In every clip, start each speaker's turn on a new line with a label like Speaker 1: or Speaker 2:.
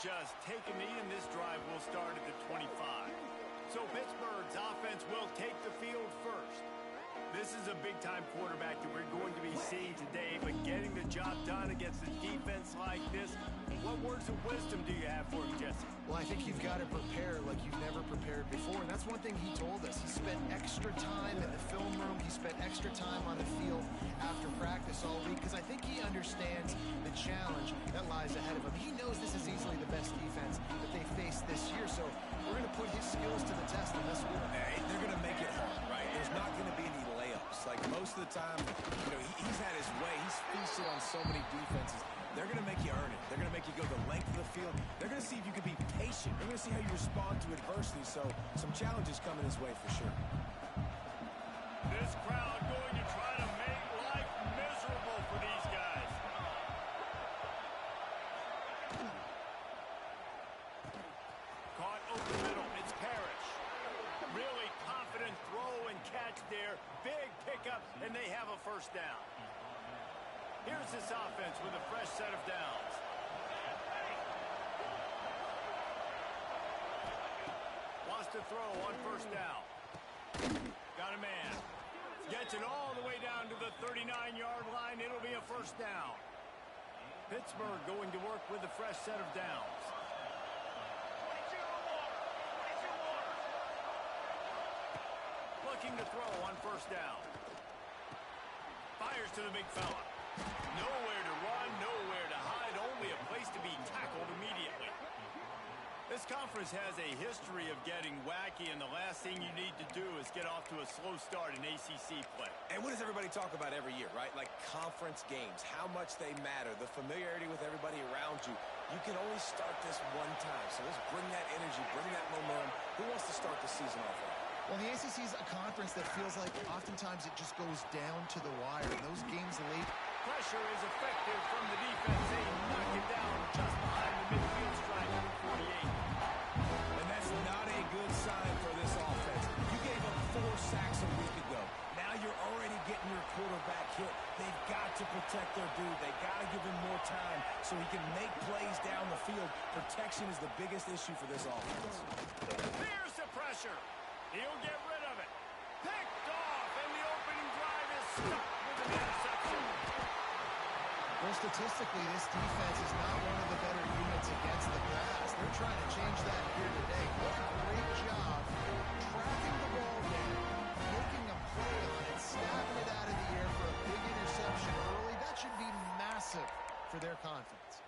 Speaker 1: just take a knee, and this drive will start at the 25. So Pittsburgh's offense will take the field first. This is a big-time quarterback that we're going to be seeing today, but getting the job done against a defense like this, what words of wisdom do you have for him, Jesse?
Speaker 2: Well, I think you've got to prepare like you've never prepared before, and that's one thing he told us. He spent extra time in the film room. He spent extra time on the field after practice all week because I think he understands the challenge that lies ahead of him. He knows this is easily the best defense that they faced this year, so we're going to put his skills to the test in this war.
Speaker 3: Hey, they're going to make it hard, right? There's not going to be any layups. Like most of the time, he's had his way. He's feasted on so many defenses. They're going to make you earn it. They're going to make you go the length of the field. They're going to see if you can be patient. They're going to see how you respond to adversity. So some challenges coming his way for sure.
Speaker 1: This crowd going to try to make life miserable for these guys. Caught over the middle. It's Parrish. Really confident throw and catch there. Big pickup, and they have a first down. Here's this offense with a fresh set of downs. Wants to throw on first down. Got a man. Gets it all the way down to the 39-yard line. It'll be a first down. Pittsburgh going to work with a fresh set of downs. Looking to throw on first down. Fires to the big fella. Nowhere to run, nowhere to hide, only a place to be tackled immediately. This conference has a history of getting wacky, and the last thing you need to do is get off to a slow start in ACC play.
Speaker 3: And what does everybody talk about every year, right? Like conference games, how much they matter, the familiarity with everybody around you. You can only start this one time, so let's bring that energy, bring that momentum. Who wants to start the season off right?
Speaker 2: Well, the ACC is a conference that feels like oftentimes it just goes down to the wire. And those games late.
Speaker 1: Pressure is effective from the defense. They knock it down just behind the midfield stripe at 48.
Speaker 3: And that's not a good sign for this offense. You gave up 4 sacks a week ago. Now you're already getting your quarterback hit. They've got to protect their dude. They've got to give him more time so he can make plays down the field. Protection is the biggest issue for this offense.
Speaker 1: Here's the pressure. He'll get rid of it. Picked off, and the opening drive is stuck with an interception.
Speaker 2: Well, statistically, this defense is not one of the better units against the pass. They're trying to change that here today. What a great job tracking the ball down, making a play on it, snapping it out of the air for a big interception early. That should be massive for their confidence.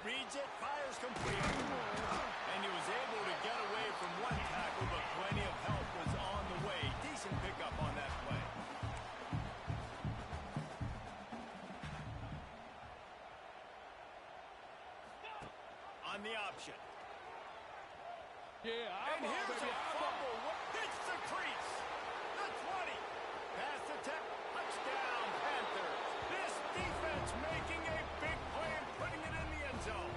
Speaker 1: Reads it, fires complete. And he was able to get away from one tackle, but plenty of help was on the way. Decent pickup on that play. On the option.
Speaker 4: Yeah,
Speaker 1: and here's a fumble. Hits the crease. The 20. Pass attempt. Touchdown, Panthers. This defense making a big play and putting it in the end zone.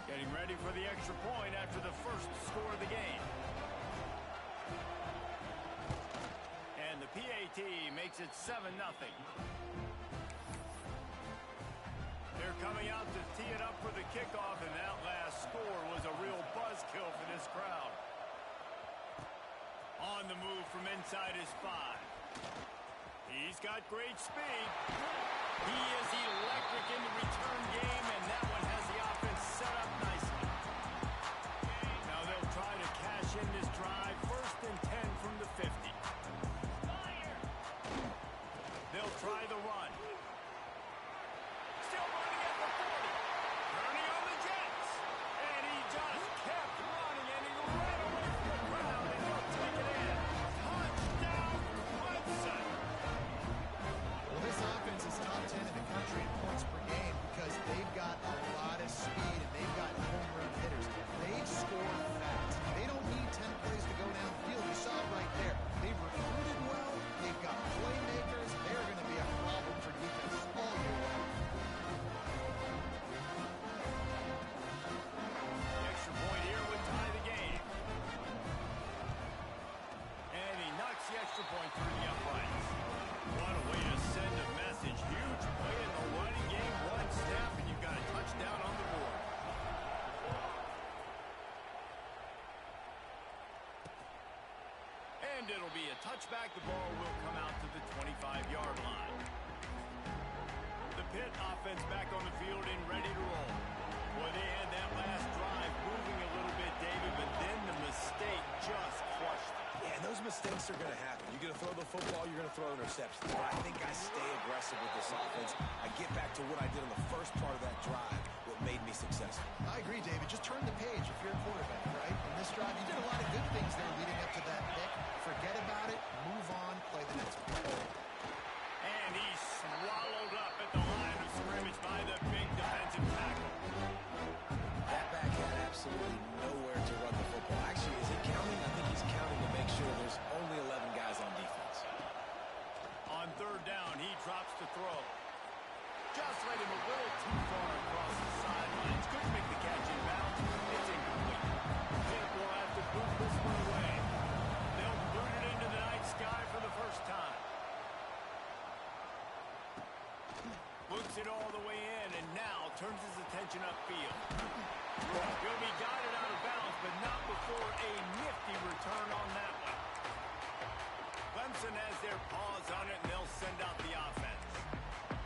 Speaker 1: Getting ready for the extra point after the first score of the game. And the PAT makes it 7-0. They're coming out to tee it up for the kickoff, and that last score was a real buzzkill for this crowd. On the move from inside his 5. He's got great speed. He is electric in the return game, and that one has the offense set up nicely. Now they'll try to cash in this drive. 1st and 10 from the 50. They'll try the run. Still running at the 40. Turning on the Jets. And he just kept running, and he ran away from the crowd, and he'll take it in. Touchdown, Clemson.
Speaker 2: Well, this offense is top 10 in the country in
Speaker 1: touchback, the ball will come out to the 25-yard line. The Pitt offense back on the field and ready to roll. Well, they had that last drive moving a little bit, David, but then the mistake just crushed them.
Speaker 3: Yeah, and those mistakes are going to happen. You're going to throw the football, you're going to throw interceptions. But I think I stay aggressive with this offense. I get back to what I did in the first part of that drive, what made me successful.
Speaker 2: I agree, David. Just turn the page if you're a quarterback, right? In this drive, you did a lot of good things there leading up to that pick. Forget about it, move on, play the next one.
Speaker 1: And he's swallowed up at the line of scrimmage by the big defensive tackle.
Speaker 3: That back had absolutely nowhere to run the football. Actually, is he counting? I think he's counting to make sure there's only 11 guys on defense.
Speaker 1: On third down, he drops to throw. Just led him a little too far across the sidelines. Couldn't make the catch in bounds. It's incomplete. Pitt will have to boot this one away. They'll boot it into the night sky for the first time. Looks it all the way in, and now turns his attention upfield. He'll be guided out of bounds, but not before a nifty return on that one. Clemson has their paws on it, and they'll send out the offense.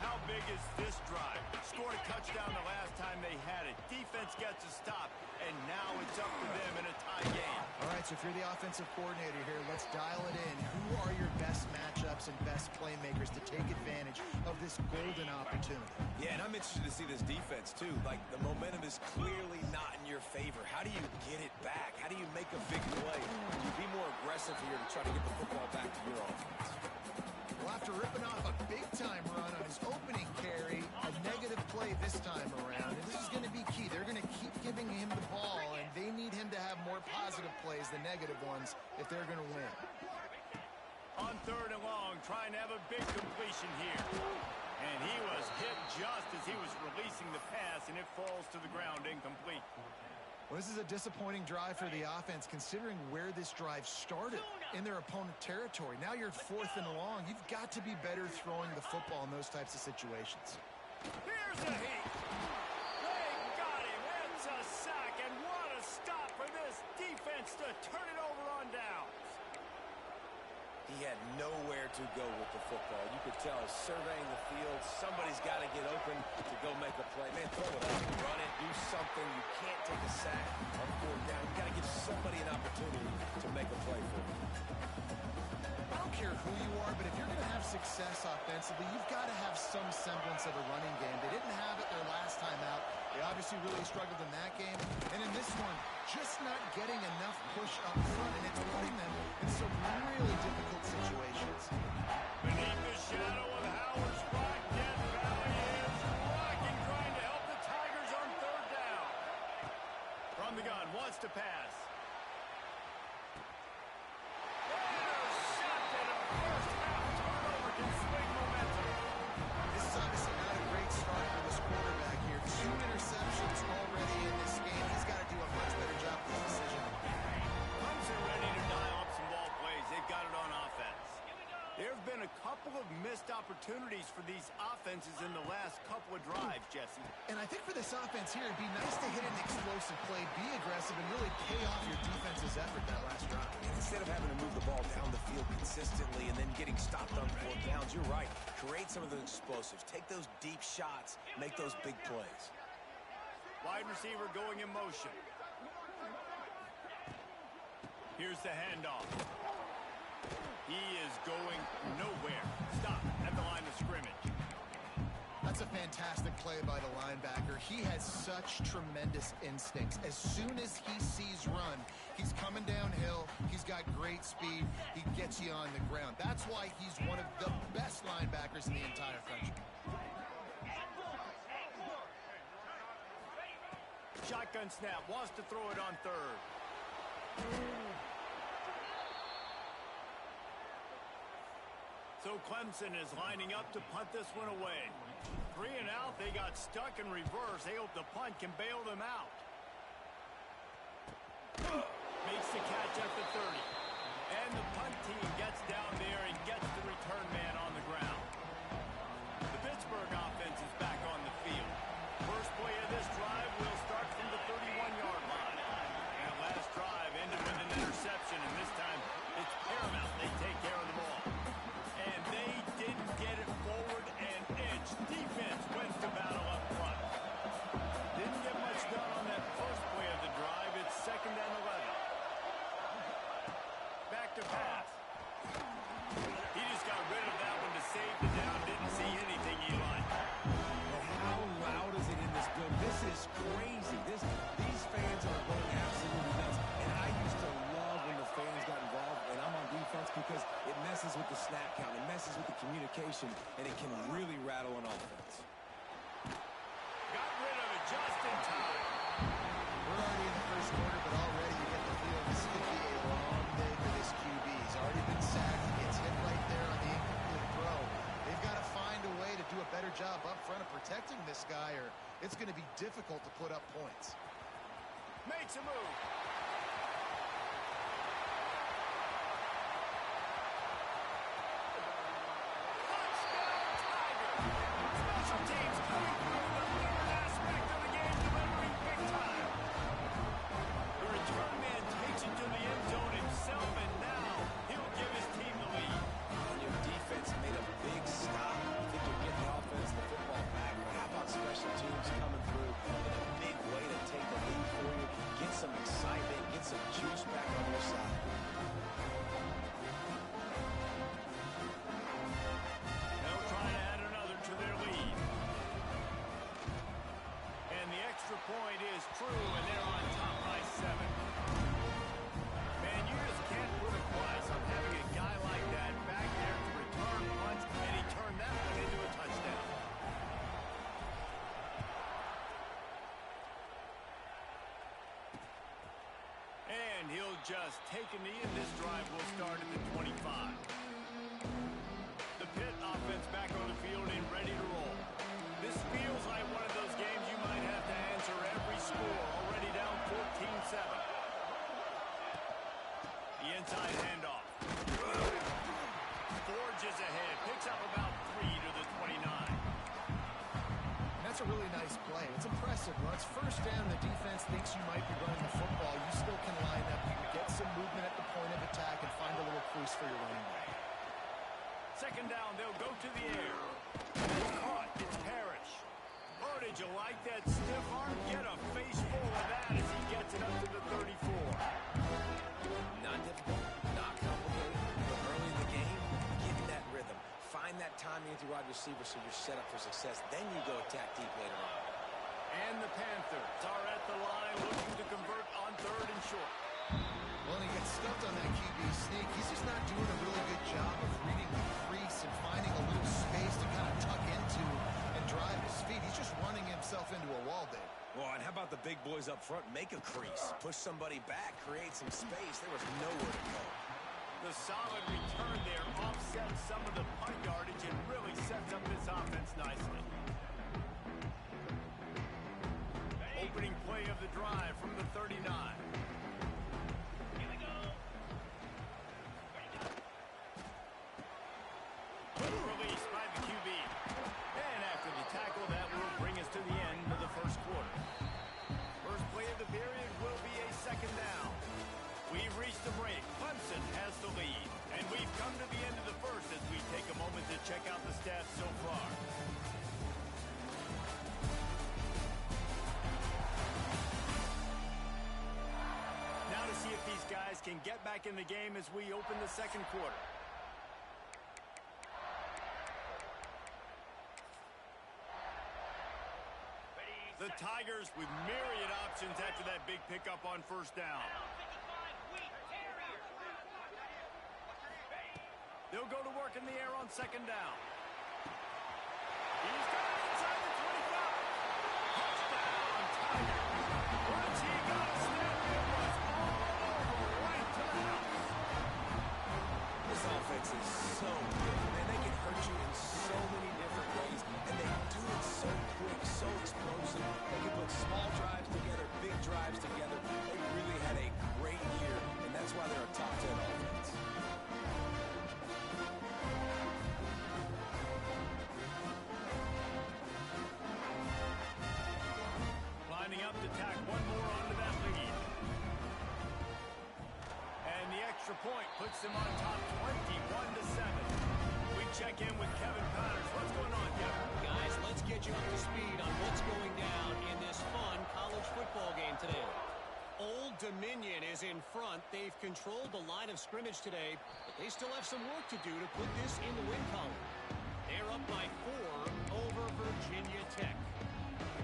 Speaker 1: How big is this drive? Scored a touchdown the last time they had it. Defense gets a stop, and now it's up to them in a tie game.
Speaker 2: All right, so if you're the offensive coordinator here, let's dial it in. Who are your best matchups and best playmakers to take advantage of this golden opportunity?
Speaker 3: Yeah, and I'm interested to see this defense, too. Like, the momentum is clearly not in your favor. How do you get it back? How do you make a big play? You be more aggressive here to try to get the football back to your offense.
Speaker 2: Well, after ripping off a big-time run on his opening carry, a negative play this time around, and this is going to be key. They're going to keep giving him the ball, and they need him to have more positive plays than negative ones if they're going to win.
Speaker 1: On third and long, trying to have a big completion here. And he was hit just as he was releasing the pass, and it falls to the ground incomplete.
Speaker 2: Well, this is a disappointing drive for the offense, considering where this drive started in their opponent territory. Now you're fourth and long. You've got to be better throwing the football in those types of situations.
Speaker 1: Here's a heat. They got him. It's a sack, and what a stop for this defense to turn it over on downs.
Speaker 3: He had nowhere to go with the football. You could tell, surveying the field, somebody's got to get open to go make a play. Man, throw it up, run it, do something. You can't take a sack on fourth down. You got to give somebody an opportunity to make a play for you.
Speaker 2: I don't care who you are, but if you're going to have success offensively, you've got to have some semblance of a running game. They didn't have it their last time out. They obviously really struggled in that game. And in this one, just not getting enough push up front, and it's putting them in some really difficult situations.
Speaker 1: Beneath the shadow of Howard's rock, Death Valley is rocking, trying to help the Tigers on third down. From the gun, wants to pass. Intercepted. A first half turnover can swing momentum.
Speaker 2: This is obviously not a great start for this quarterback here. 2 interceptions already in this game. He's got to do a much better job with his decision.
Speaker 1: Clemson ready to dial up some ball plays. They've got it on offense. There have been a couple of missed opportunities for these offenses in the last couple of drives, Jesse.
Speaker 2: And I think for this offense here, it'd be nice to hit an explosive play, be aggressive, and really pay off your defense's effort that last drive.
Speaker 3: And instead of having to move the ball down the field consistently and then getting stopped on fourth downs, you're right. Create some of the explosives. Take those deep shots. Make those big plays.
Speaker 1: Wide receiver going in motion. Here's the handoff. He is going nowhere. Stop at the line of scrimmage.
Speaker 2: That's a fantastic play by the linebacker. He has such tremendous instincts. As soon as he sees run, he's coming downhill. He's got great speed. He gets you on the ground. That's why he's one of the best linebackers in the entire country.
Speaker 1: Shotgun snap. Wants to throw it on third. So Clemson is lining up to punt this one away. 3 and out. They got stuck in reverse. They hope the punt can bail them out. Makes the catch at the 30. And the punt team gets down there and gets the return man on the ground. The Pittsburgh offense is back on the field. First play of this drive will start from the 31-yard line. And last drive ended with an interception, and this time it's paramount they take care of
Speaker 3: snap count. It messes with the communication, and it can really rattle an offense.
Speaker 1: Got rid of it just in time.
Speaker 2: We're already in the first quarter, but already you get the feel this could be a long day for this QB. He's already been sacked. He gets hit right there on the incomplete throw. They've got to find a way to do a better job up front of protecting this guy, or it's going to be difficult to put up points.
Speaker 1: Makes a move. Touchdown, Tigers. Special teams coming through the third aspect of the game, delivering big time. The return man takes it to the end zone himself, and now he'll give his team the lead.
Speaker 3: And your defense made a big stop. I think you're getting the offense the football back. But how about special teams coming through in a big way to take the lead for you? Get some excitement, get some juice back on your side.
Speaker 1: They'll try to add another to their lead. And the extra point is true, and they're on top by 7. Man, you just can't put a price on having a guy like that back there to return punts, and he turned that one into a touchdown. And he'll just take a knee, and this drive will start at the 25. The Pitt offense back on the field and ready to roll. This feels like one of those games you might have to answer every score. Already down 14-7. The inside handoff. Forges ahead. Picks up about 3 to the 29.
Speaker 2: And that's a really nice play. It's impressive. When it's first down, the defense thinks you might be running the football. You still can line up. You can get some movement at the point of attack and find a little crease for your running back.
Speaker 1: Second down, they'll go to the air. It's caught. It's Parrish. Oh, did you like that stiff arm? Get a face full of that as he gets it up to the 34.
Speaker 3: Not difficult, not complicated, but early in the game, get in that rhythm. Find that timing with your wide receiver so you're set up for success. Then you go attack deep later on.
Speaker 1: And the Panthers are at the line looking to convert on 3rd and short.
Speaker 2: Well, he gets stuffed on that QB sneak. He's just not doing a really good job of reading the crease and finding a little space to kind of tuck into and drive his feet. He's just running himself into a wall, Dave.
Speaker 3: Well, and how about the big boys up front? Make a crease. Push somebody back. Create some space. There was nowhere to go.
Speaker 1: The solid return there offsets some of the punt yardage and really sets up this offense nicely. Opening play of the drive from the 39. Here we go. Quick release by the QB. And after the tackle, that will bring us to the end of the first quarter. First play of the period will be a second down. We've reached the break. Clemson has the lead. And we've come to the end of the first as we take a moment to check out the stats so far. Now to see if these guys can get back in the game as we open the second quarter. The Tigers with myriad options after that big pickup on first down. They'll go to work in the air on second down. He's got it inside the 25. Touchdown, Tigers. Once he got a snap, it was all over right to the house.
Speaker 3: This offense is so good. Man, they can hurt you in so many different ways, and they do it so quick, so explosive. They can put small drives together, big drives together. They really had a great year, and that's why they're a top 10 offense.
Speaker 1: Lining up to tack one more onto that lead. And the extra point puts them on top 21-7. We check in with Kevin Connors. What's going on, Kevin?
Speaker 4: Guys, let's get you up to speed on what's going down in this fun college football game today. Old Dominion is in front. They've controlled the line of scrimmage today, but they still have some work to do to put this in the win column. They're up by 4 over Virginia Tech.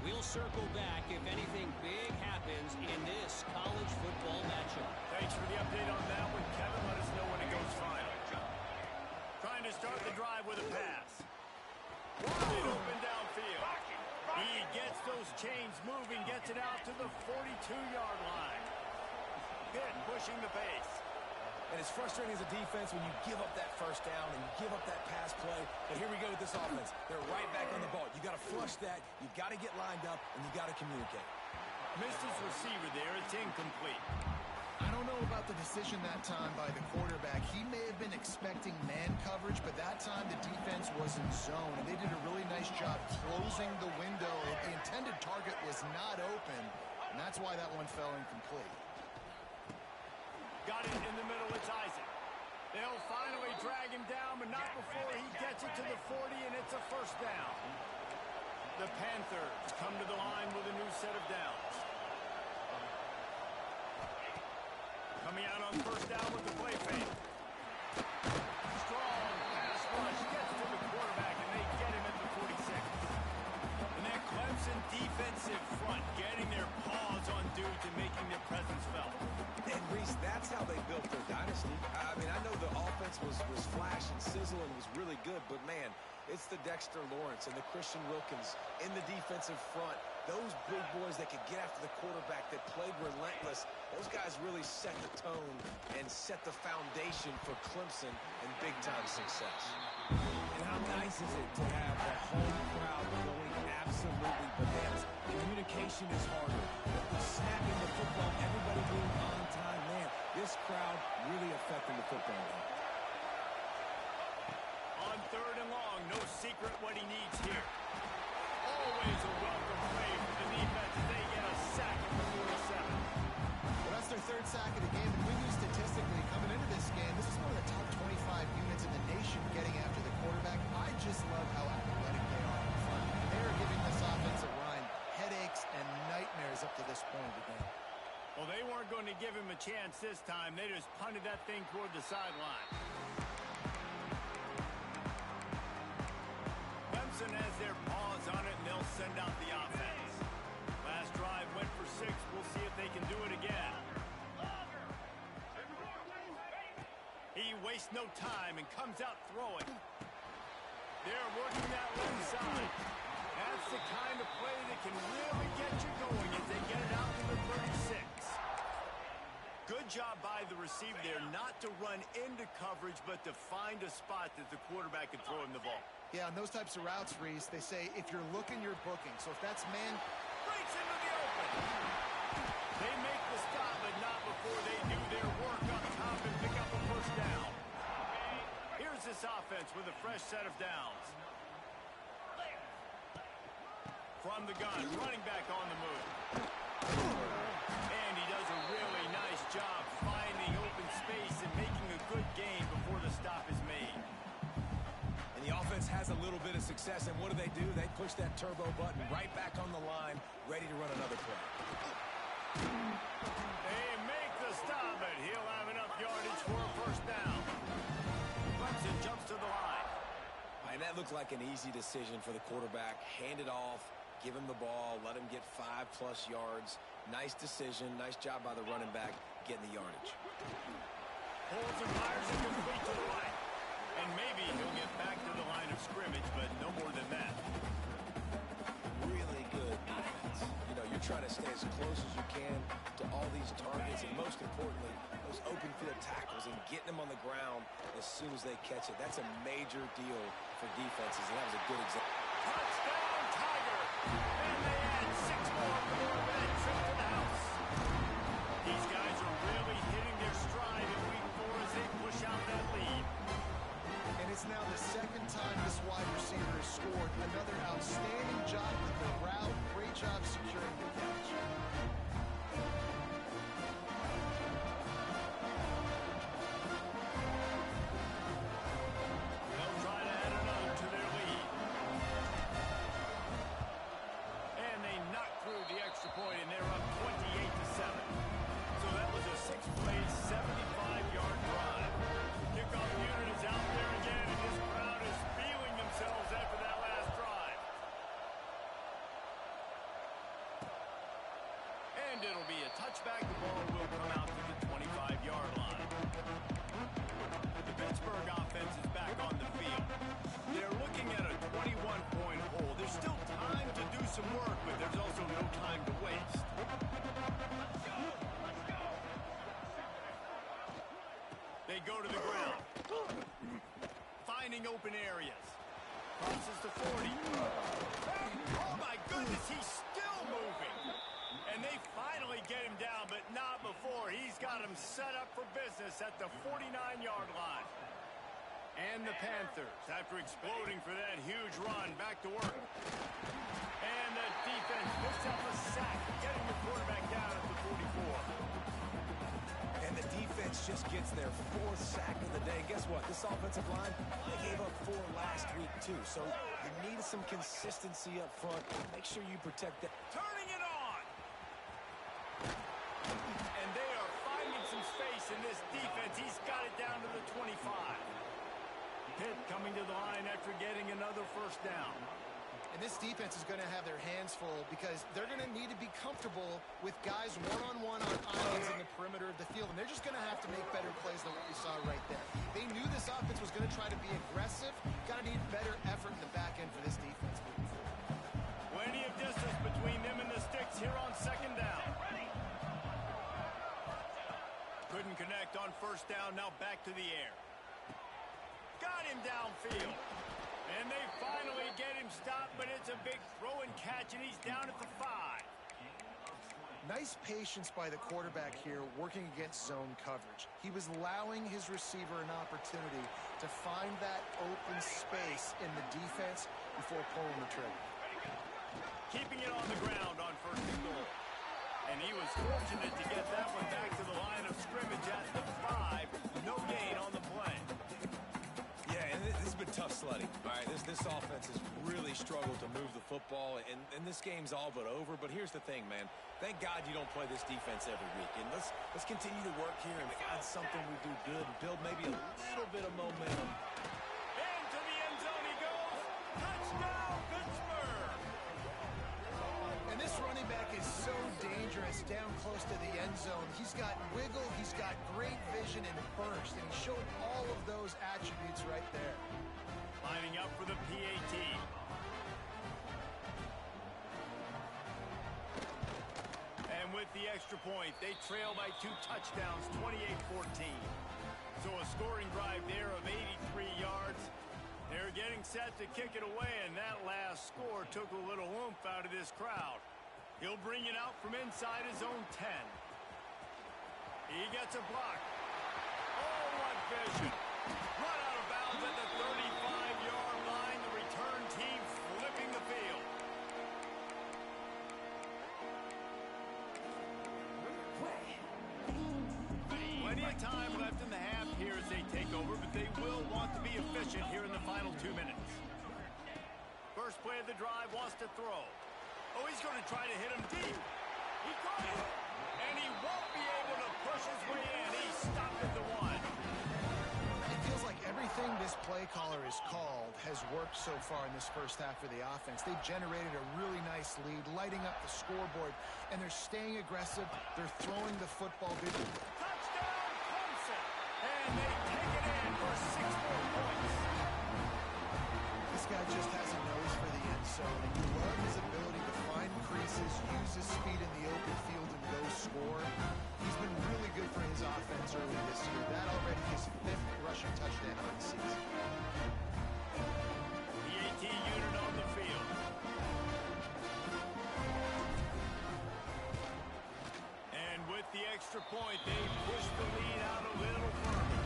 Speaker 4: We'll circle back if anything big happens in this college football matchup.
Speaker 1: Thanks for the update on that one, Kevin. Let us know when it goes final. Trying start the drive with a pass. Wide open downfield. He gets those chains moving, gets it out to the 42-yard line. Pitt pushing the pace.
Speaker 3: And it's frustrating as a defense when you give up that first down and you give up that pass play. But here we go with this offense. They're right back on the ball. You got to flush that. You got to get lined up, and you got to communicate.
Speaker 1: Missed his receiver there. It's incomplete.
Speaker 2: I don't know about the decision that time by the quarterback. He may have been expecting man coverage, but that time the defense was in zone, and they did a really nice job closing the window. The intended target was not open, and that's why that one fell incomplete.
Speaker 1: Got it in the middle. It's Isaac. They'll finally drag him down, but not before he gets it to the 40, and it's a first down. The Panthers come to the line with a new set of downs. Coming out on first down with the play fake. Strong pass rush gets to the quarterback, and they get him at the 46. And that Clemson defensive front getting their paws on dudes and making their presence felt.
Speaker 3: And, Reese, that's how they built their dynasty. I mean, I know the offense was flash and sizzle and was really good, but, man, it's the Dexter Lawrence and the Christian Wilkins in the defensive front. Those big boys that could get after the quarterback, that played relentless, those guys really set the tone and set the foundation for Clemson and big-time success. And how nice is it to have the home crowd going absolutely bananas? Communication is harder. The snapping the football, everybody being on time. Man, this crowd really affecting the football game.
Speaker 1: On third and long, no secret what he needs here. Always a welcome play for the defense. They get a sack at the 47.
Speaker 2: Well, that's their third sack of the game, and we knew statistically coming into this game, this is one of the top 25 units in the nation getting after the quarterback. I just love how athletic they are in front. They are giving this offensive line headaches and nightmares up to this point of the game.
Speaker 1: Well, they weren't going to give him a chance this time. They just punted that thing toward the sideline. Clemson has their paws on it, and they'll send out the offense. Last drive went for 6. We'll see if they can do it again. He wastes no time and comes out throwing. They're working that left side. That's the kind of play that can really get you going as they get it out to the 36. Good job by the receiver there not to run into coverage, but to find a spot that the quarterback can throw him the ball.
Speaker 2: Yeah, on those types of routes, Reese, they say if you're looking, you're booking. So if that's man...
Speaker 1: Breaks into the open. They make the stop, but not before they do their work up top and pick up a first down. Here's this offense with a fresh set of downs. From the gun, running back on the move. And he does a really nice job finding open space and making a good gain before the stop is made.
Speaker 3: And the offense has a little bit of success, and what do? They push that turbo button right back on the line, ready to run another play.
Speaker 1: They make the stop, and he'll have enough yardage for a first down. Clemson jumps to the line.
Speaker 3: And that looked like an easy decision for the quarterback. Hand it off, give him the ball, let him get 5+ yards. Nice decision, nice job by the running back getting the yardage.
Speaker 1: Pulls and fires it complete to the right. And maybe he'll get back to the line of scrimmage, but no more than that.
Speaker 3: Really good defense. You know, you're trying to stay as close as you can to all these targets, and most importantly, those open field tackles and getting them on the ground as soon as they catch it. That's a major deal for defenses, and that was a good example.
Speaker 1: Touchdown, Tiger! And they add 6 more for that trip to the house. These guys are really hitting their stride in week 4 as they push out that lead.
Speaker 2: And it's now the second time this wide receiver has scored. Another outstanding job with the route. Great job securing the catch.
Speaker 1: They'll try to add another to their lead. it'll be a touchback. The ball will come out to the 25-yard line. The Pittsburgh offense is back on the field. They're looking at a 21-point hole. There's still time to do some work, but there's also no time to waste. They go to the ground. Finding open areas. Crosses to 40. Oh, my goodness, he's still moving. And they finally get him down, but not before. He's got him set up for business at the 49-yard line. And the Panthers, after exploding for that huge run, back to work. And the defense picks up a sack, getting the quarterback down at the 44.
Speaker 3: And the defense just gets their 4th sack of the day. Guess what? This offensive line, they gave up 4 last week, too. So you need some consistency up front. Make sure you protect that.
Speaker 1: Turning it on! And they are finding some space in this defense. He's got it down to the 25. Pitt coming to the line after getting another first down.
Speaker 2: And this defense is going to have their hands full because they're going to need to be comfortable with guys one-on-one on islands in the perimeter of the field. And they're just going to have to make better plays than what we saw right there. They knew this offense was going to try to be aggressive. Got to need better effort in the back end for this defense moving forward.
Speaker 1: Plenty of distance between them and the sticks here on second down. Couldn't connect on first down. Now back to the air. Got him downfield. And they finally get him stopped, but it's a big throw and catch, and he's down at the 5.
Speaker 2: Nice patience by the quarterback here working against zone coverage. He was allowing his receiver an opportunity to find that open space in the defense before pulling the trigger.
Speaker 1: Keeping it on the ground on first and goal. And he was fortunate to get that one back to the line of scrimmage at the 5. No gain on the play.
Speaker 3: Yeah, and this has been tough sledding. All right, this offense has really struggled to move the football, and this game's all but over. But here's the thing, man. Thank God you don't play this defense every week. And let's continue to work here and find something we do good and build maybe a little bit of momentum.
Speaker 1: Into the end zone he goes. Touchdown, Pittsburgh!
Speaker 2: And this running back is so dangerous down close to the end zone. He's got wiggle, he's got great vision and burst, and he showed all of those attributes right there.
Speaker 1: Lining up for the PAT. And with the extra point, they trail by 2 touchdowns, 28-14. So a scoring drive there of 83 yards. They're getting set to kick it away, and that last score took a little oomph out of this crowd. He'll bring it out from inside his own 10. He gets a block. Oh, what vision. Run out of bounds at the 35-yard line. The return team flipping the field. Plenty of time left in the half here as they take over, but they will want to be efficient here in the final 2 minutes. First play of the drive, wants to throw. Oh, he's going to try to hit him deep. He caught it. And he won't be able to push his way in. He stopped at the 1.
Speaker 2: It feels like everything this play caller has called has worked so far in this first half for the offense. They've generated a really nice lead, lighting up the scoreboard, and they're staying aggressive. They're throwing the football.
Speaker 1: Touchdown, Clemson! And they take it in for 6 more points.
Speaker 2: This guy just has a nose for the end zone, and you love his ability to find creases, use his speed in the open field, and go score. He's been really good for his offense early this year. That already his 5th rushing touchdown on the season.
Speaker 1: The AT unit on the field. And with the extra point, they push the lead out a little further.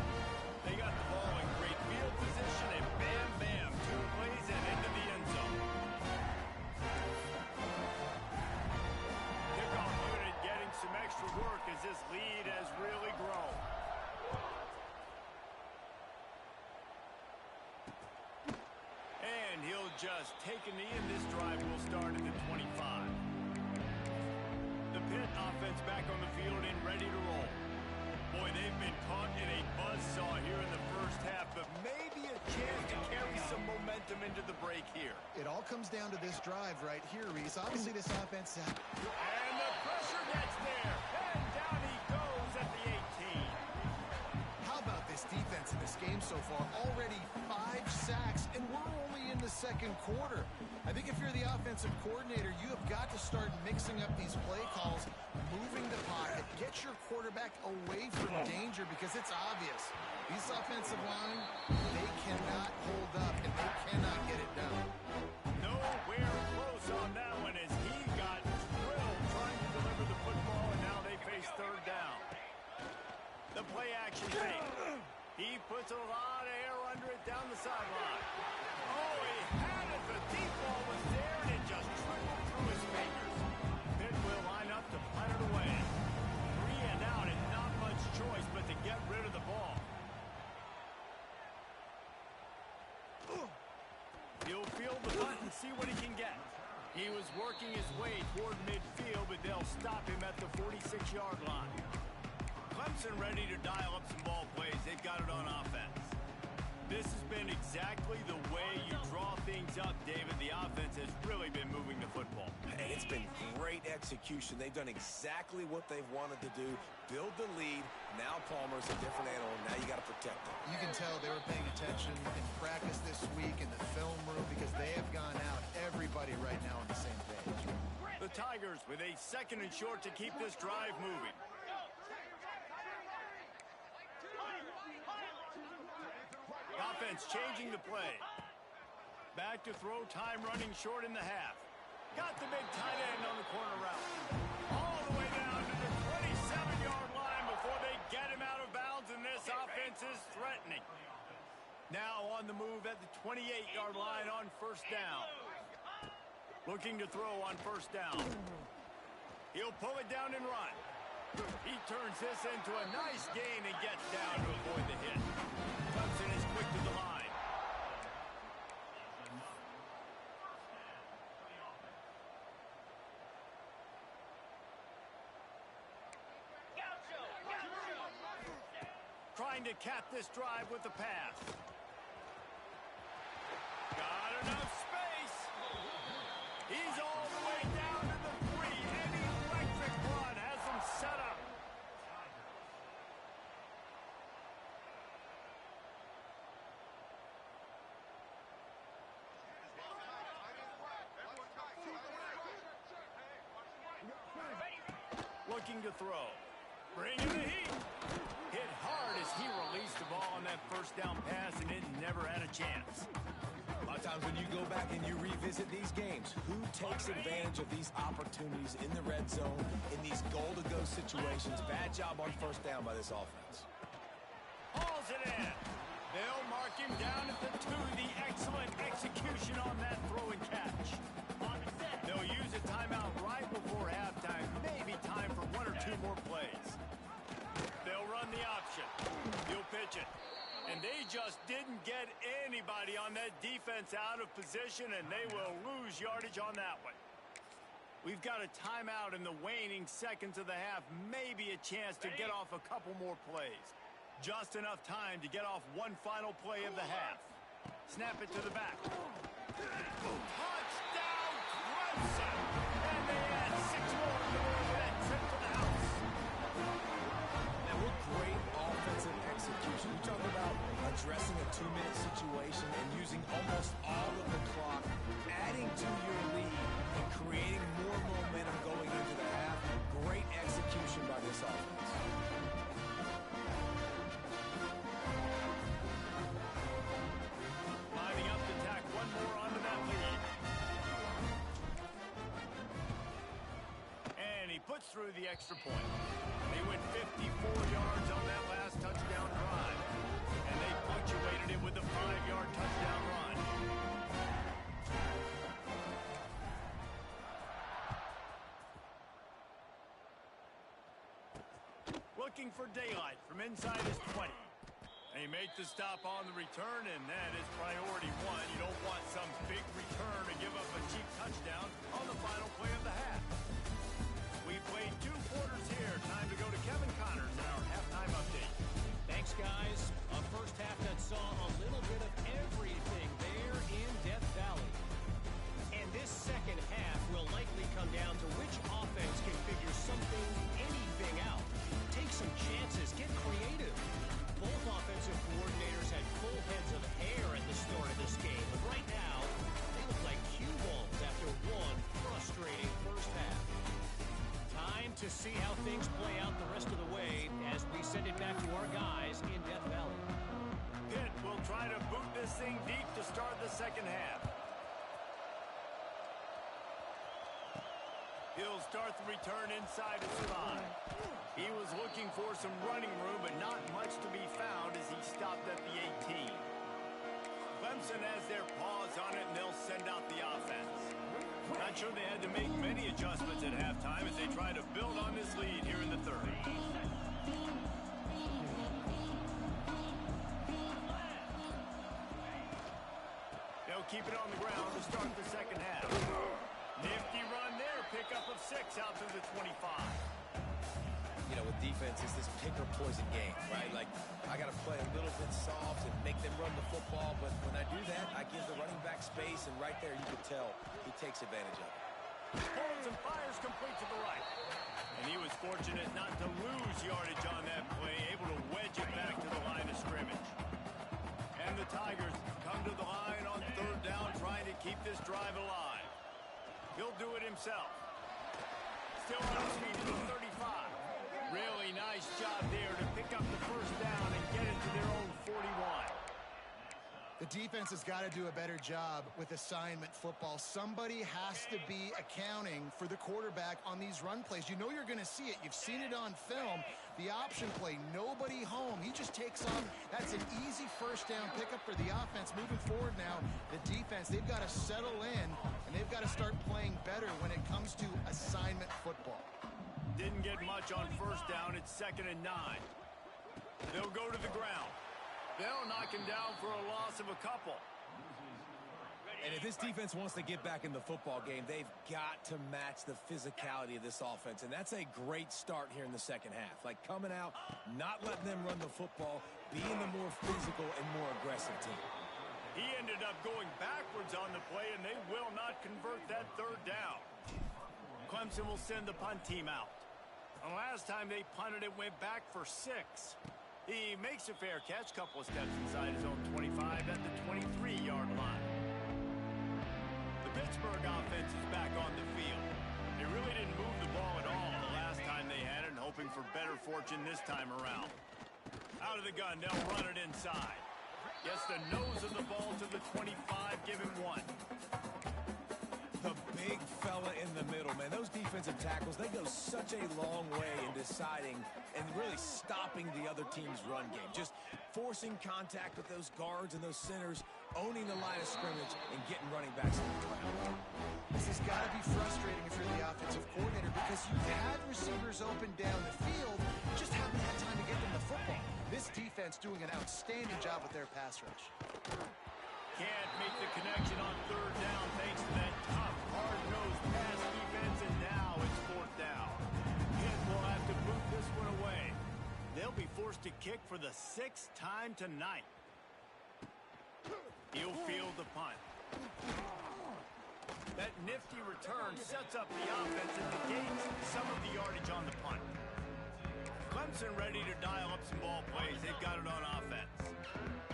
Speaker 1: They got the ball in great field position, and bam, bam, 2 plays and into the end zone. Kickoff unit getting some extra work as this lead has really grown. And he'll just take a knee, and this drive will start at the 25. The Pitt offense back on the field and ready to roll. Boy, they've been caught in a buzzsaw here in the first half, but maybe a chance to carry some momentum into the break. stake here.
Speaker 2: It all comes down to this drive right here, Reese. Obviously, this offense...
Speaker 1: And the pressure gets there. And down he goes at the 18.
Speaker 2: How about this defense in this game so far? Already 5 sacks, and we're only in the second quarter. I think if you're the offensive coordinator, you have got to start mixing up these play calls, moving the pocket, get your quarterback away from danger, because it's obvious. These offensive line, they cannot hold up, and they cannot get it done.
Speaker 1: Nowhere close on that one as he got drilled trying to deliver the football, and now they face third down. The play action fake. He puts a lot of air under it down the sideline. Oh, he had it. The deep ball was there, and it just trickled through his fingers. Pitt will line up to punt it away. 3 and out, and not much choice but to get rid of the ball. He'll field the punt and see what he can get. He was working his way toward midfield, but they'll stop him at the 46-yard line. Clemson ready to dial up some ball plays. They've got it on offense. This has been exactly the way you draw things up, David. The offense has really been moving the football.
Speaker 3: And it's been great execution. They've done exactly what they've wanted to do. Build the lead. Now Palmer's a different animal. Now you got to protect him.
Speaker 2: You can tell they were paying attention in practice this week in the film room, because they have gone out, everybody right now on the same page.
Speaker 1: The Tigers with a 2nd and short to keep this drive moving. Offense changing the play. Back to throw, time running short in the half. Got the big tight end on the corner route. All the way down to the 27-yard line before they get him out of bounds, and this offense is threatening. Now on the move at the 28-yard line on first down. Looking to throw on first down. He'll pull it down and run. He turns this into a nice gain and gets down to avoid the hit. Clemson is quick to the line. Trying to cap this drive with the pass. Got enough space. He's all the way down to the 3. And the electric run has him set up. Looking to throw. Bringing the heat. Hit hard as he released the ball on that first down pass, and it never had a chance.
Speaker 3: A lot of times when you go back and you revisit these games, who takes advantage of these opportunities in the red zone, in these goal-to-go situations? Bad job on first down by this offense.
Speaker 1: Hauls it in. They'll mark him down at the 2. The excellent execution on that throw and catch. They'll use a timeout right before halftime. Maybe time for 1 or 2 more plays. They'll run the option. He'll pitch it. And they just didn't get anybody on that defense out of position, and they will lose yardage on that one. We've got a timeout in the waning seconds of the half. Maybe a chance to get off a couple more plays. Just enough time to get off one final play of the half. Snap it to the back. Touchdown, Clemson! And they add 6 more to that trip to the house.
Speaker 3: Now, what great offensive execution. You talk about addressing a 2-minute situation and using almost all of the clock, adding to your lead and creating more momentum going into the half. Great execution by this offense.
Speaker 1: Lining up to tack one more onto that lead. And he puts through the extra point. They went 54 yards on that last touchdown drive. And they punctuated it with a 5-yard touchdown run. Looking for daylight from inside his 20. They make the stop on the return, and that is priority 1. You don't want some big return to give up a cheap touchdown on the final play of the half. We played 2 quarters here. Time to go to Kevin Connors in our halftime update.
Speaker 4: Thanks, guys. A first half that saw a little bit of everything there in Death Valley. see how things play out the rest of the way as we send it back to our guys in Death Valley.
Speaker 1: Pitt will try to boot this thing deep to start the second half. He'll start the return inside his 5. He was looking for some running room, but not much to be found as he stopped at the 18. Clemson has their paws on it, and they'll send out the offense. Not sure they had to make many adjustments at halftime as they try to build on this lead here in the third. They'll keep it on the ground to start the second half. Nifty run there, pickup of 6 out to the 25.
Speaker 3: You know, with defense, it's this pick or poison game, right? Like, I got to play a little bit soft and make them run the football, but when I do that, I give the running back space, and right there you can tell he takes advantage of it.
Speaker 1: Pulls and fires complete to the right. And he was fortunate not to lose yardage on that play, able to wedge it back to the line of scrimmage. And the Tigers come to the line on third down, trying to keep this drive alive. He'll do it himself. Still on his feet to the 35. Really nice job there to pick up the first down and get it to their own 41.
Speaker 2: The defense has got to do a better job with assignment football. Somebody has to be accounting for the quarterback on these run plays. You know you're going to see it. You've seen it on film. The option play, nobody home. He just takes off. That's an easy first down pickup for the offense. Moving forward now, the defense, they've got to settle in, and they've got to start playing better when it comes to assignment football.
Speaker 1: Didn't get much on first down. It's 2nd and 9. They'll go to the ground. They'll knock him down for a loss of a couple.
Speaker 3: And if this defense wants to get back in the football game, they've got to match the physicality of this offense. And that's a great start here in the second half. Like coming out, not letting them run the football, being the more physical and more aggressive team.
Speaker 1: He ended up going backwards on the play, and they will not convert that third down. Clemson will send the punt team out. And last time they punted, it went back for 6. He makes a fair catch, couple of steps inside his own 25 at the 23-yard line. The Pittsburgh offense is back on the field. They really didn't move the ball at all the last time they had it, and hoping for better fortune this time around. Out of the gun, they'll run it inside. Gets the nose of the ball to the 25, give him 1.
Speaker 3: The big fella in the middle, man. Those defensive tackles, they go such a long way in deciding and really stopping the other team's run game. Just forcing contact with those guards and those centers, owning the line of scrimmage, and getting running backs on the ground.
Speaker 2: This has got to be frustrating if you're the offensive coordinator because you've had receivers open down the field, just haven't had time to get them the football. This defense doing an outstanding job with their pass rush.
Speaker 1: Can't make the connection on third down thanks to that tough, hard-nosed pass defense, and now it's 4th down. Pitt will have to move this one away. They'll be forced to kick for the 6th time tonight. He'll field the punt. That nifty return sets up the offense and negates some of the yardage on the punt. Clemson ready to dial up some ball plays. They've got it on offense.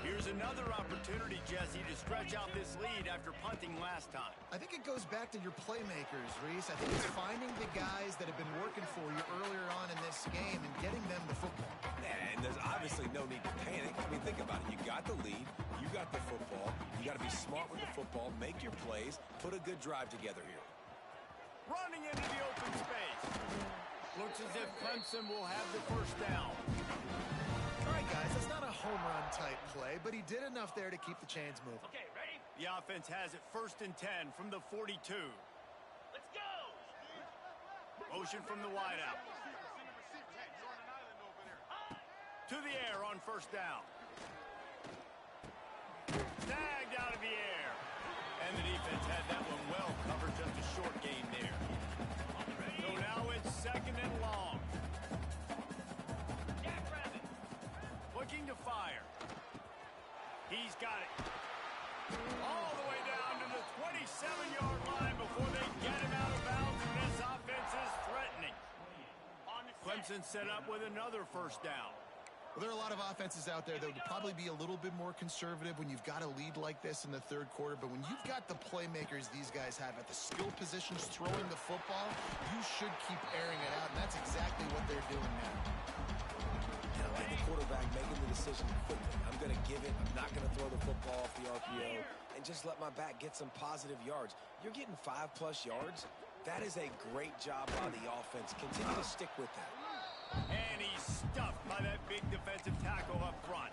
Speaker 1: Here's another opportunity, Jesse, to stretch out this lead after punting last time.
Speaker 2: I think it goes back to your playmakers, Reese. I think it's finding the guys that have been working for you earlier on in this game and getting them the football.
Speaker 3: And there's obviously no need to panic. I mean, think about it. You got the lead. You got the football. You got to be smart with the football. Make your plays. Put a good drive together here.
Speaker 1: Running into the open space. Looks as if Clemson will have the first down.
Speaker 2: All right, guys, that's not a home run type play, but he did enough there to keep the chains moving.
Speaker 1: Okay, ready? The offense has it 1st and 10 from the 42.
Speaker 5: Let's go!
Speaker 1: Motion from the wideout. To the air on first down. Snagged out of the air. And the defense had that one well covered, just a short gain there. So now it's 2nd and long. Looking to fire. He's got it. All the way down to the 27-yard line before they get him out of bounds, and this offense is threatening. Clemson set up with another first down.
Speaker 2: Well, there are a lot of offenses out there that would probably be a little bit more conservative when you've got a lead like this in the third quarter. But when you've got the playmakers these guys have at the skill positions throwing the football, you should keep airing it out. And that's exactly what they're doing now.
Speaker 3: And I like the quarterback making the decision quickly. I'm going to give it. I'm not going to throw the football off the RPO and just let my back get some positive yards. You're getting 5+ yards. That is a great job by the offense. Continue to stick with that.
Speaker 1: And he's stuffed by that big defensive tackle up front.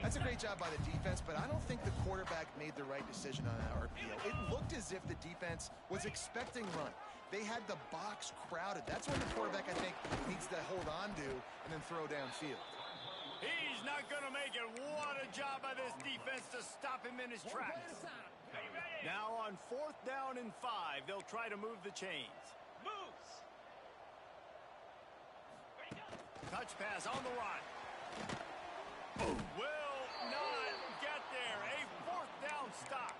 Speaker 2: That's a great job by the defense, but I don't think the quarterback made the right decision on that RPO. It looked as if the defense was expecting run. They had the box crowded. That's when the quarterback, I think, needs to hold on to and then throw downfield.
Speaker 1: He's not going to make it. What a job by this defense to stop him in his tracks. Now on 4th down and 5, they'll try to move the chains.
Speaker 5: Moves.
Speaker 1: Touch pass on the run. Will not get there. A 4th down stop.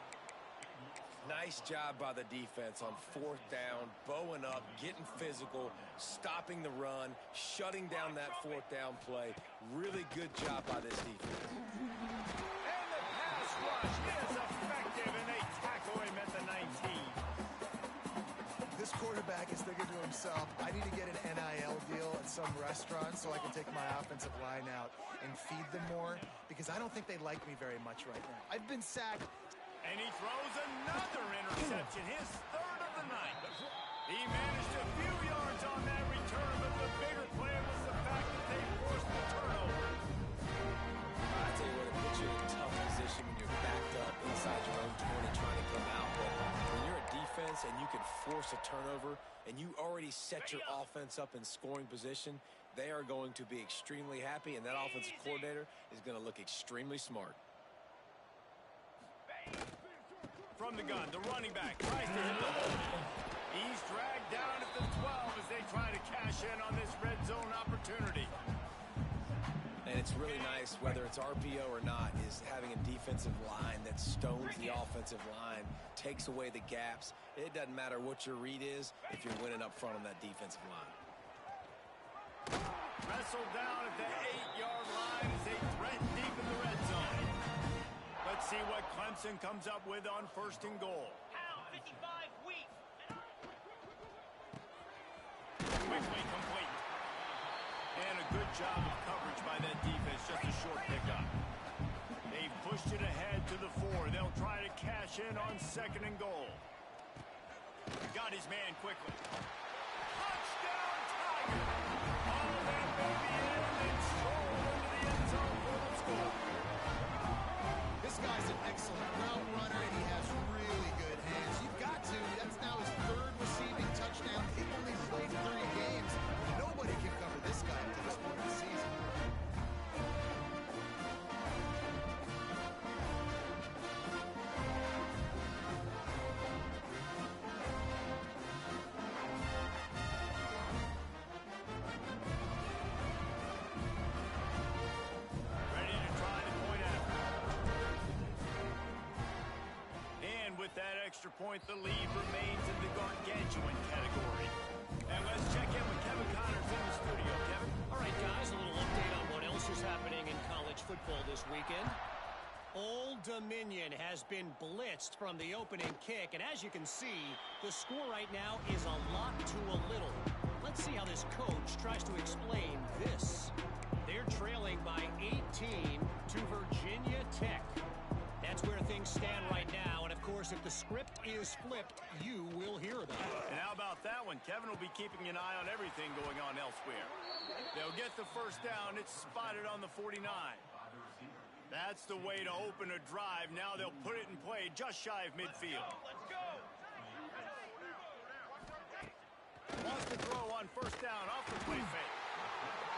Speaker 3: Nice job by the defense on 4th down, bowing up, getting physical, stopping the run, shutting down that 4th down play. Really good job by this defense.
Speaker 1: And the pass rush is effective, and they tackle him at the 19.
Speaker 2: This quarterback is thinking to himself, I need to get an NIL deal at some restaurant so I can take my offensive line out and feed them more, because I don't think they like me very much right now. I've been sacked.
Speaker 1: And he throws another interception, his 3rd of the night. He managed a few yards on that return, but the bigger play was the fact that they forced the turnover.
Speaker 3: I tell you what, it puts you in a tough position when you're backed up inside your own 20 trying to come out. But when you're a defense and you can force a turnover and you already set your offense up in scoring position, they are going to be extremely happy, and that offensive coordinator is going to look extremely smart.
Speaker 1: From the gun, the running back tries to hit the hole. He's dragged down at the 12 as they try to cash in on this red zone opportunity.
Speaker 3: And it's really nice, whether it's RPO or not, is having a defensive line that stones the offensive line, takes away the gaps. It doesn't matter what your read is if you're winning up front on that defensive line.
Speaker 1: Wrestled down at the 8-yard line as they threaten deep in the red zone. Let's see what Clemson comes up with on 1st and goal.
Speaker 5: Pound 55 weak.
Speaker 1: Quickly complete. And a good job of coverage by that defense, just a short pickup. They've pushed it ahead to the 4. They'll try to cash in on 2nd and goal. Got his man quickly. Touchdown, Tiger! All that baby in and stroll into the end zone for the score.
Speaker 2: This guy's an excellent route runner, and he has really good hands. You've got to. That's now his 3rd receiving touchdown. He only played 3 games. Nobody can cover this guy up to this point in the season.
Speaker 1: Ready to try the point after. And with that extra point, the lead remains in the gargantuan category. And let's check in with Kevin Connors in the studio. Kevin?
Speaker 4: All right, guys, a little update on what else is happening in college football this weekend. Old Dominion has been blitzed from the opening kick, and as you can see, the score right now is a lot to a little. Let's see how this coach tries to explain this. They're trailing by 18 to Virginia Tech. That's where things stand right now, and of course, if the script is flipped, you will hear about it.
Speaker 1: And how about that one? Kevin will be keeping an eye on everything going on elsewhere. They'll get the 1st down. It's spotted on the 49. That's the way to open a drive. Now they'll put it in play just shy of midfield.
Speaker 5: Let's go.
Speaker 1: Wants to throw on 1st down off the play fake.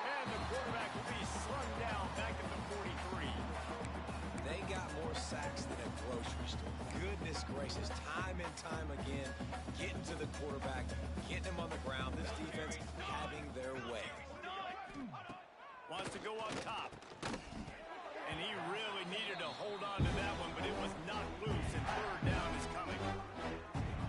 Speaker 1: And the quarterback will be slung down back at the 43.
Speaker 3: They got more sacks than a grocery store. Goodness gracious, time and time again, getting to the quarterback, getting him on the ground. This defense having their way.
Speaker 1: Wants to go up top. And he really needed to hold on to that one, but it was not loose, and 3rd down is coming.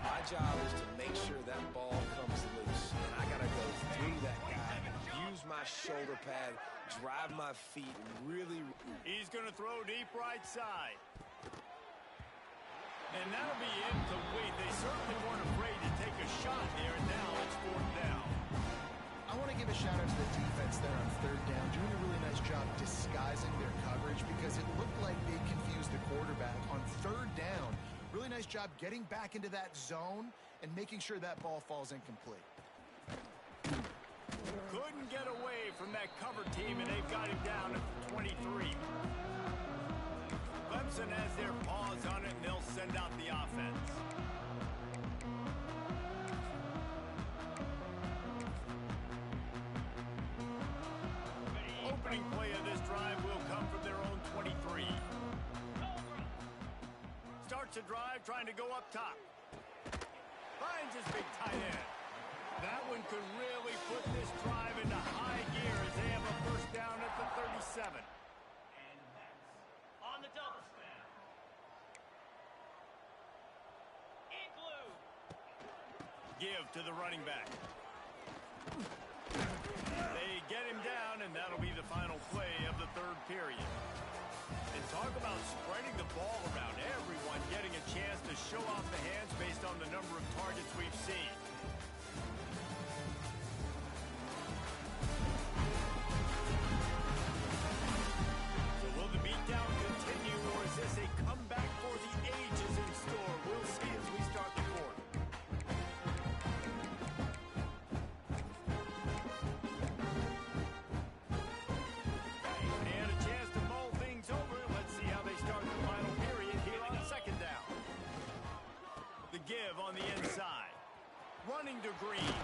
Speaker 3: My job is to make sure that ball comes loose, and I got to go through that guy, use my shoulder pad, drive my feet really.
Speaker 1: He's going to throw deep right side. And that'll be incomplete. They certainly weren't afraid to take a shot there, and now it's 4th down.
Speaker 2: I want to give a shout out to the defense there on 3rd down, doing a really nice job disguising their coverage because it looked like they confused the quarterback on 3rd down. Really nice job getting back into that zone and making sure that ball falls incomplete.
Speaker 1: Couldn't get away from that cover team, and they've got him down at the 23. Clemson has their paws on it, and they'll send out the offense. Opening play of this drive will come from their own 23. Starts the drive trying to go up top. Finds his big tight end. That one could really put this drive into high gear as they have a 1st down at the 37.
Speaker 5: On the double snap. Igloo.
Speaker 1: Give to the running back. They get him down, and that'll be the final play of the 3rd period. And talk about spreading the ball around. Everyone getting a chance to show off the hands based on the number of targets we've seen. So will the beatdown continue, or is this a comeback for the ages in store? We'll see as we start the 4th. And a chance to mull things over. Let's see how they start the final period here on 2nd down. The give on the inside. Running to Green.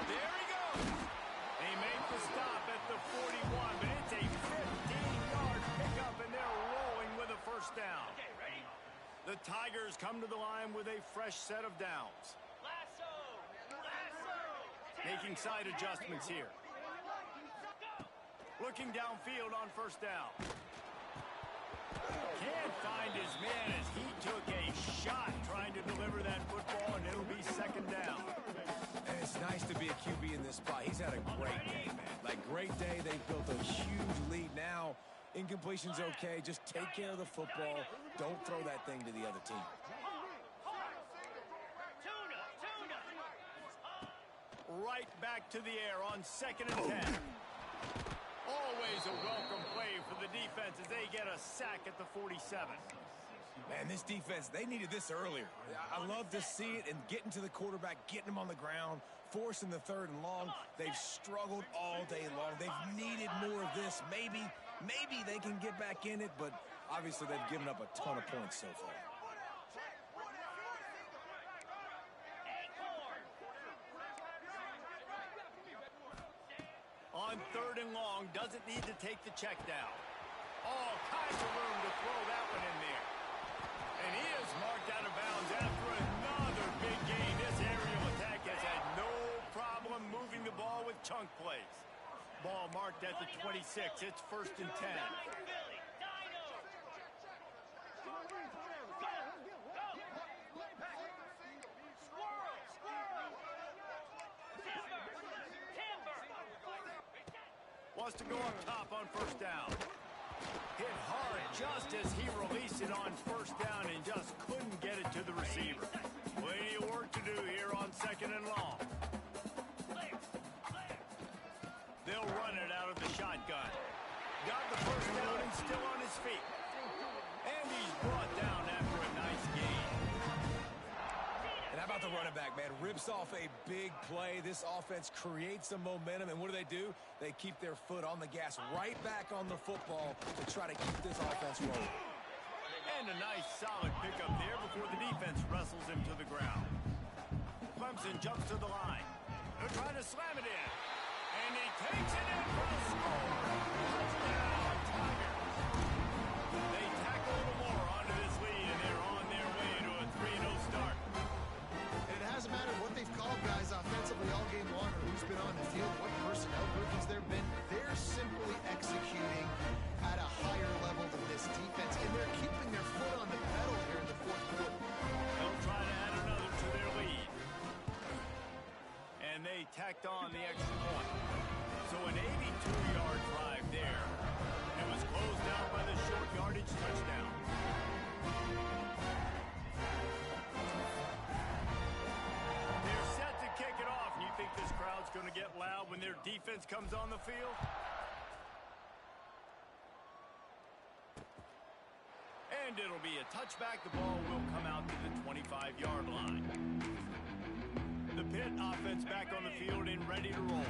Speaker 1: There he goes. They make the stop at the 41, but it's a 15-yard pickup, and they're rolling with a 1st down.
Speaker 5: Okay, ready?
Speaker 1: The Tigers come to the line with a fresh set of downs.
Speaker 5: Lasso. Lasso.
Speaker 1: Making side adjustments here.
Speaker 5: Go.
Speaker 1: Looking downfield on 1st down. Can't find his man as he took a shot trying to deliver that football, and it'll be 2nd down.
Speaker 3: And it's nice to be a QB in this spot. He's had a great day, man. Like, great day. They've built a huge lead now. Incompletion's okay. Just take care of the football. Don't throw that thing to the other team.
Speaker 5: Tuna.
Speaker 1: Right back to the air on 2nd and 10. Always a welcome play for the defense as they get a sack at the 47.
Speaker 3: Man, this defense, they needed this earlier. I love to see it and getting to the quarterback, getting him on the ground, forcing the 3rd and long. They've struggled all day long. They've needed more of this. Maybe they can get back in it, but obviously they've given up a ton of points so far.
Speaker 1: On 3rd and long, doesn't need to take the check down. All kinds of room to throw that one in there. And he is marked out of bounds after another big gain. This aerial attack has had no problem moving the ball with chunk plays. Ball marked at the 26. It's 1st and 10.
Speaker 5: Billy. Dino. Go. Squirrel. Timber.
Speaker 1: Wants to go up top on 1st down. Hit hard just as he released it on 1st down and just couldn't get it to the receiver. Plenty of work to do here on 2nd and long. They'll run it out of the shotgun. Got the 1st down and still on his feet. And he's brought down after a nice gain.
Speaker 3: And how about the running back, man? Rips off a big play. This offense creates some momentum, and what do? They keep their foot on the gas right back on the football to try to keep this offense rolling.
Speaker 1: And a nice solid pickup there before the defense wrestles him to the ground. Clemson jumps to the line. They're trying to slam it in. And he takes it in for the score. Touchdown, Tigers. They tack a little more onto this lead, and they're on their way to a 3-0 start.
Speaker 2: And it hasn't mattered what they've called guys offensively all game long or who's been on the field, what personnel groupings there have been. They're simply executing at a higher level than this defense, and they're keeping their foot on the pedal here in the 4th quarter.
Speaker 1: They'll try to add another to their lead. And they tacked on the extra point. So So an 82-yard drive there. It was closed out by the short yardage touchdown. They're set to kick it off. And you think this crowd's going to get loud when their defense comes on the field? And it'll be a touchback. The ball will come out to the 25-yard line. The Pitt offense back on the field and ready to roll.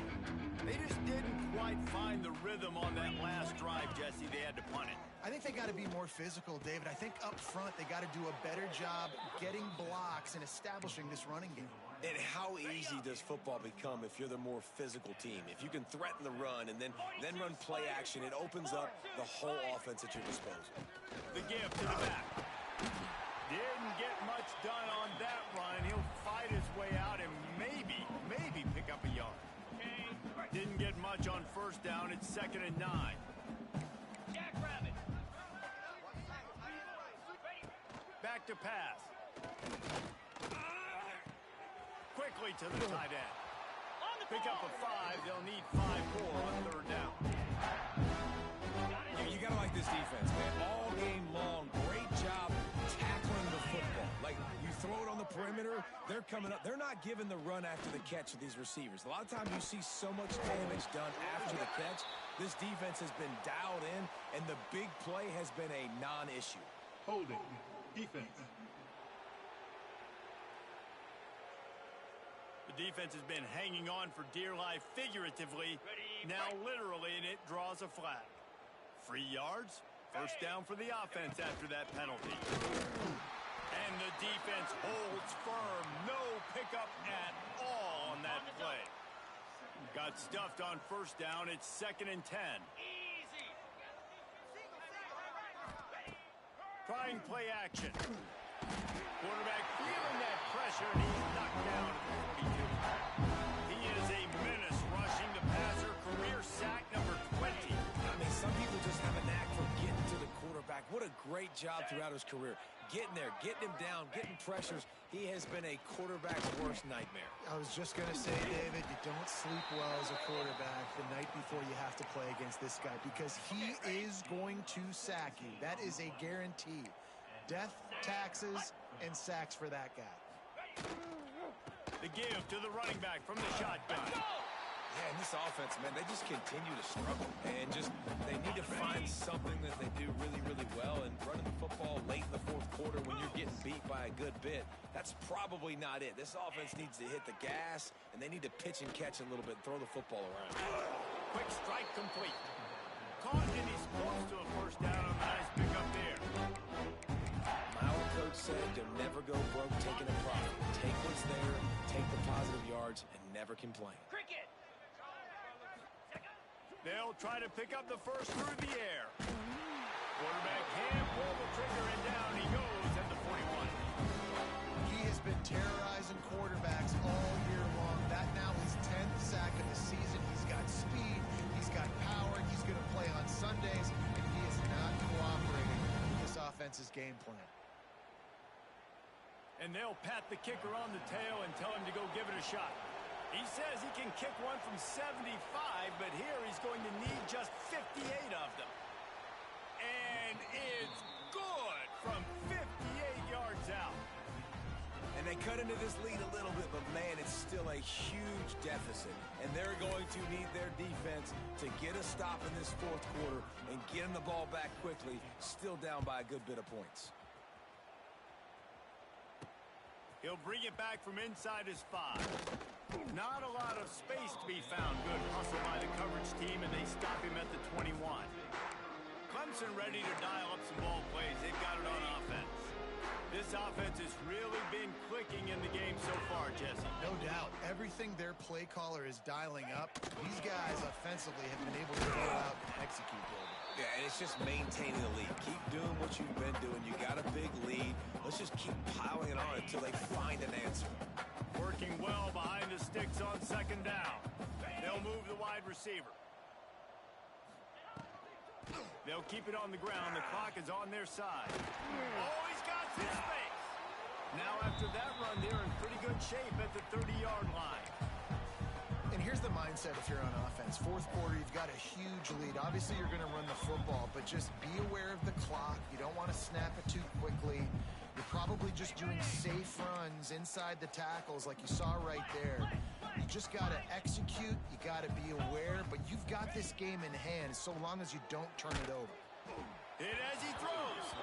Speaker 1: They just didn't quite find the rhythm on that last drive, Jesse. They had to punt it.
Speaker 2: I think they got to be more physical, David. I think up front they got to do a better job getting blocks and establishing this running game.
Speaker 3: And how easy does football become if you're the more physical team? If you can threaten the run and then run play action, it opens up the whole offense at your disposal.
Speaker 1: The give to the back. Didn't get much done on that run. He'll fight his way out and maybe pick up a yard. Didn't get much on first down. It's 2nd and 9.
Speaker 5: Jackrabbit.
Speaker 1: Back to pass. Quickly to the tight end.
Speaker 5: On the
Speaker 1: Pick up a 5. They'll need 5 more on 3rd down.
Speaker 3: You gotta like this defense, man. All game long, great job tackling the football. Like, you throw it on the perimeter, they're coming up. They're not giving the run after the catch of these receivers. A lot of times you see so much damage done after the catch. This defense has been dialed in, and the big play has been a non-issue.
Speaker 6: Holding. Defense.
Speaker 1: The defense has been hanging on for dear life figuratively, now literally, and it draws a flag. 3 yards, first down for the offense after that penalty. And the defense holds firm. No pickup at all on that play. Got stuffed on first down. It's 2nd and 10.
Speaker 5: Easy.
Speaker 1: Trying play action. Quarterback feeling that pressure, and he's knocked down at the 42. He is a menace rushing the passer. Career sack number 20.
Speaker 3: I mean, some people just have a knack for getting to the quarterback. What a great job throughout his career. Getting there, getting him down, getting pressures. He has been a quarterback's worst nightmare.
Speaker 2: I was just going to say, David, you don't sleep well as a quarterback the night before you have to play against this guy because he is going to sack you. That is a guarantee. Death, taxes, and sacks for that guy.
Speaker 1: The give to the running back from the shotgun.
Speaker 3: Yeah, and this offense, man, they just continue to struggle. And they need to find something that they do really, really well. And running the football late in the 4th quarter when you're getting beat by a good bit, that's probably not it. This offense needs to hit the gas, and they need to pitch and catch a little bit and throw the football around.
Speaker 1: Quick strike complete. Caught, and he's close to a first down on the nice pickup there.
Speaker 3: My old coach said you'll never go broke taking a profit. Take what's there, take the positive yards, and never complain.
Speaker 5: Cricket.
Speaker 1: They'll try to pick up the first through the air. Quarterback can't pull the trigger, and down he goes at the 41.
Speaker 2: He has been terrorizing quarterbacks all year long. That now his 10th sack of the season. He's got speed. He's got power. He's going to play on Sundays, and he is not cooperating with this offense's game plan.
Speaker 1: And they'll pat the kicker on the tail and tell him to go give it a shot. He says he can kick one from 75, but here he's going to need just 58 of them. And it's good from 58 yards out.
Speaker 3: And they cut into this lead a little bit, but, man, it's still a huge deficit. And they're going to need their defense to get a stop in this 4th quarter and get them the ball back quickly, still down by a good bit of points.
Speaker 1: He'll bring it back from inside his 5. Not a lot of space to be found. Good hustle by the coverage team, and they stop him at the 21. Clemson ready to dial up some ball plays. They've got it on offense. This offense has really been clicking in the game so far, Jesse.
Speaker 2: No doubt. Everything their play caller is dialing up, these guys offensively have been able to go out and execute, David.
Speaker 3: Yeah, and it's just maintaining the lead. Keep doing what you've been doing. You got a big lead. Let's just keep piling it on until they find an answer.
Speaker 1: Working well behind the sticks on 2nd down. They'll move the wide receiver. They'll keep it on the ground. The clock is on their side. Oh, he's got some space. Now after that run, they're in pretty good shape at the 30-yard line.
Speaker 2: And here's the mindset said if you're on offense. Fourth quarter, you've got a huge lead. Obviously, you're going to run the football, but just be aware of the clock. You don't want to snap it too quickly. You're probably just doing safe runs inside the tackles like you saw right there. You just got to execute. You got to be aware, but you've got this game in hand so long as you don't turn it over.
Speaker 1: Hit as he throws.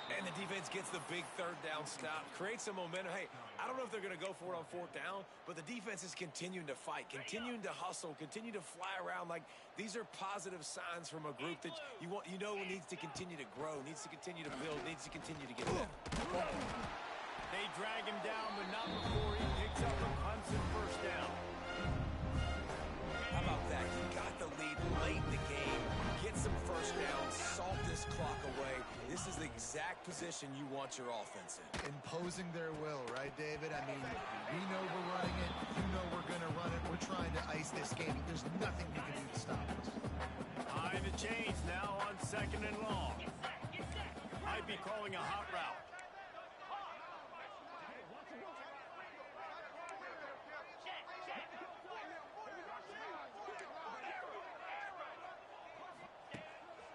Speaker 3: And the defense gets the big third down stop, creates some momentum. Hey, I don't know if they're going to go for it on fourth down, but the defense is continuing to fight, continuing to hustle, continue to fly around. Like, these are positive signs from a group that you know needs to continue to grow, needs to continue to build, needs to continue to get better.
Speaker 1: They drag him down, but not before he picks up a Clemson first down.
Speaker 3: How about that? He got the lead late in the game, get some first downs, salt this clock away. This is the exact position you want your offense in.
Speaker 2: Imposing their will, right, David? I mean, we know we're running it. You know we're going to run it. We're trying to ice this game. There's nothing we can do to stop us.
Speaker 1: Behind the chains now on 2nd and long. Might be calling a hot route.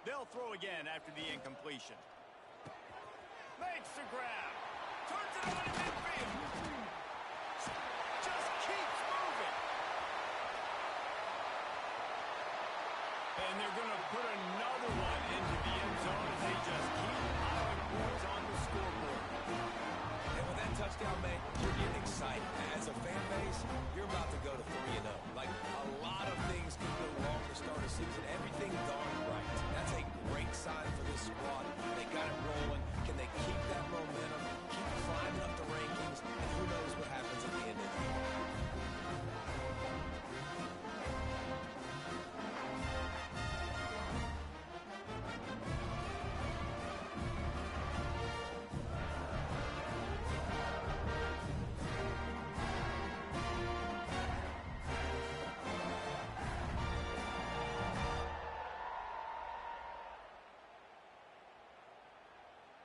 Speaker 1: They'll throw again after the incompletion. Makes the grab. Turns it on in midfield. Just keeps moving. And they're going to put another one into the end zone as they just keep piling points on the scoreboard.
Speaker 3: And with that touchdown, man, you're getting excited. As a fan base, you're about to go to 3-0. Like, a lot of things can go wrong to start a season. Everything gone right. That's a great sign for this squad. They got it rolling. Can they keep that momentum, keep climbing up the rankings, and who knows what happens at the end of the year.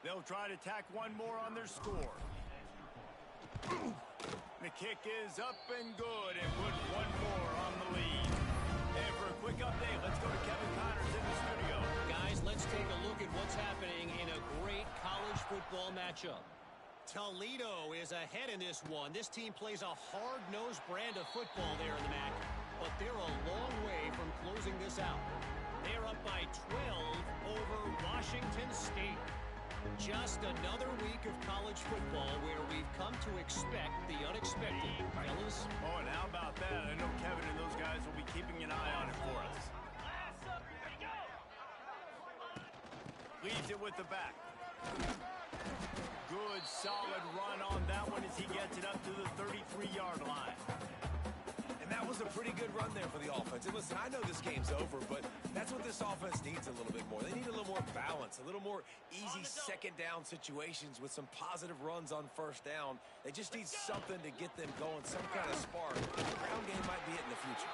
Speaker 1: They'll try to tack one more on their score. The kick is up and good and put one more on the lead. And for a quick update, let's go to Kevin Connors in the studio.
Speaker 4: Guys, let's take a look at what's happening in a great college football matchup. Toledo is ahead in this one. This team plays a hard-nosed brand of football there in the MAC, but they're a long way from closing this out. They're up by 12 over Washington State. Just another week of college football where we've come to expect the unexpected, fellas.
Speaker 1: Oh, and how about that? I know Kevin and those guys will be keeping an eye on it for us. Leaves it with the back. Good, solid run on that one as he gets it up to the 33-yard line.
Speaker 3: And that was a pretty good run there for the offense. And listen, I know this game's over, but that's what this offense needs a little bit more. They need a little more balance, a little more easy second down situations with some positive runs on first down. They just need something to get them going, some kind of spark. The ground game might be it in the future.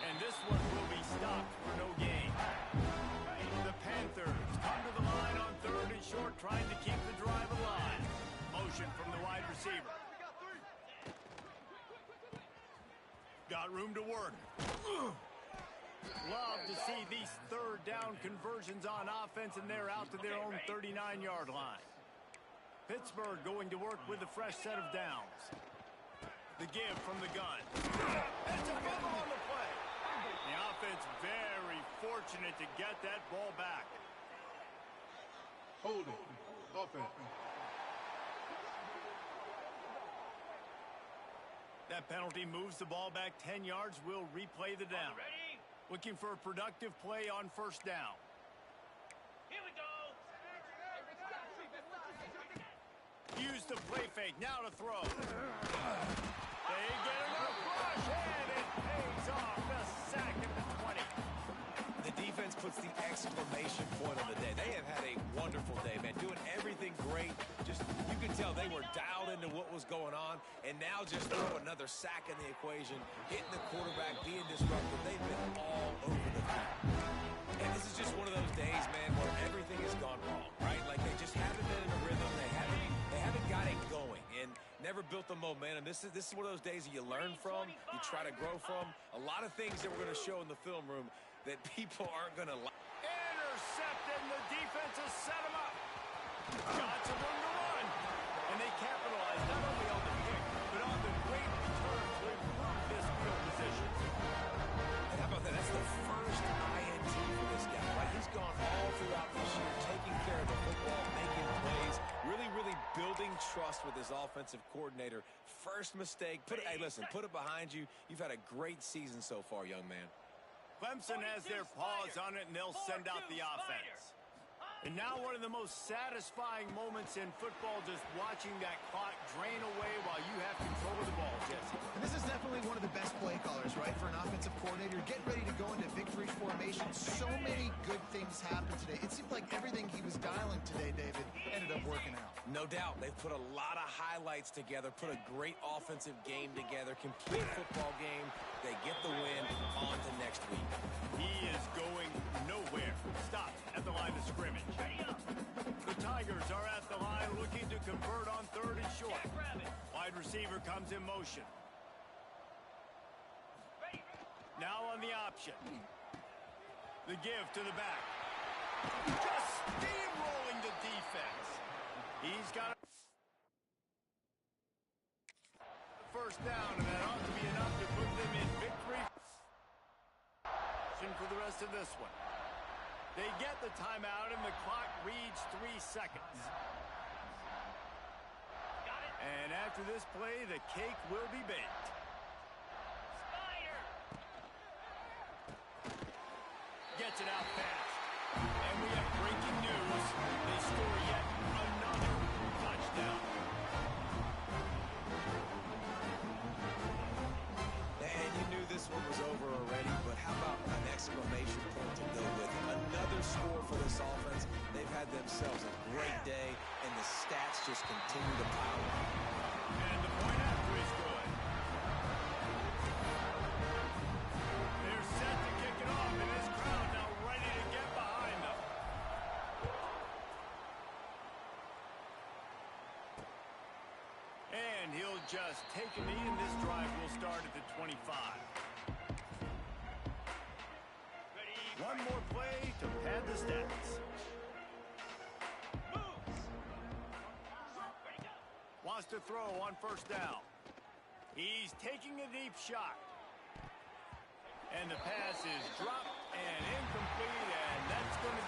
Speaker 1: And this one will be stopped for no gain. The Panthers come to the line on 3rd and short, trying to keep the drive alive. Motion from the wide receiver. Got room to work. Love to see these third down conversions on offense, and they're out to their own 39-yard line. Pittsburgh going to work with a fresh set of downs. The give from the gun. It's a fumble on the play. The offense very fortunate to get that ball back.
Speaker 6: Holding. Offense.
Speaker 1: That penalty moves the ball back 10 yards. We'll replay the down. Looking for a productive play on first down.
Speaker 5: Here we go.
Speaker 1: Use the play fake. Now to throw. They get enough rush, and it pays off. The sack at the 20.
Speaker 3: The defense puts the exclamation point on the day. They have had a wonderful day, man. Doing everything great. Just, you could tell they were dialed into what was going on, and now just throw another sack in the equation, hitting the quarterback, being disruptive. They've been all over the field. And this is just one of those days, man, where everything has gone wrong, right? Like, they just haven't been in a rhythm. They haven't got it going. And never built the momentum. This is one of those days that you learn from, you try to grow from. A lot of things that we're going to show in the film room that people aren't going to like.
Speaker 1: Intercepted, and the defense has set him up. Got some room to run. And they capitalize not only on the kick, but on the great return to improve this field position.
Speaker 3: And how about that? That's the first INT for this guy, right? He's gone all throughout this year, taking care of the football, making plays, really building trust with his offensive coordinator. First mistake, hey, listen, put it behind you. You've had a great season so far, young man.
Speaker 1: Clemson has their paws on it, and they'll send out the offense. And now one of the most satisfying moments in football, just watching that clock drain away while you have control of the ball, Jesse.
Speaker 2: And this is definitely one of the best play callers, right, for an offensive coordinator. Getting ready to go into victory formation. So many good things happened today. It seemed like everything he was dialing today, David, ended up working out.
Speaker 3: No doubt. They've put a lot of highlights together, put a great offensive game together, complete football game. They get the win on to next week.
Speaker 1: He is going nowhere. Stop at the line of scrimmage. The Tigers are at the line looking to convert on 3rd and short. Wide receiver comes in motion. Now on the option. The give to the back. Just steamrolling the defense. He's got a first down, and that ought to be enough to put them in victory for the rest of this one. They get the timeout, and the clock reads 3 seconds. And after this play, the cake will be baked. Gets it out fast. And we have breaking news. They score yet another touchdown.
Speaker 3: And you knew this one was over already, but how about an exclamation point to go with it? Another score for this offense. They've had themselves a great day, and the stats just continue to pile up.
Speaker 1: And the point after is good. They're set to kick it off, and this crowd now ready to get behind them. And he'll just take a knee, and this drive will start at the 25. One more play to pad the stats. Wants to throw on first down. He's taking a deep shot. And the pass is dropped and incomplete, and that's going to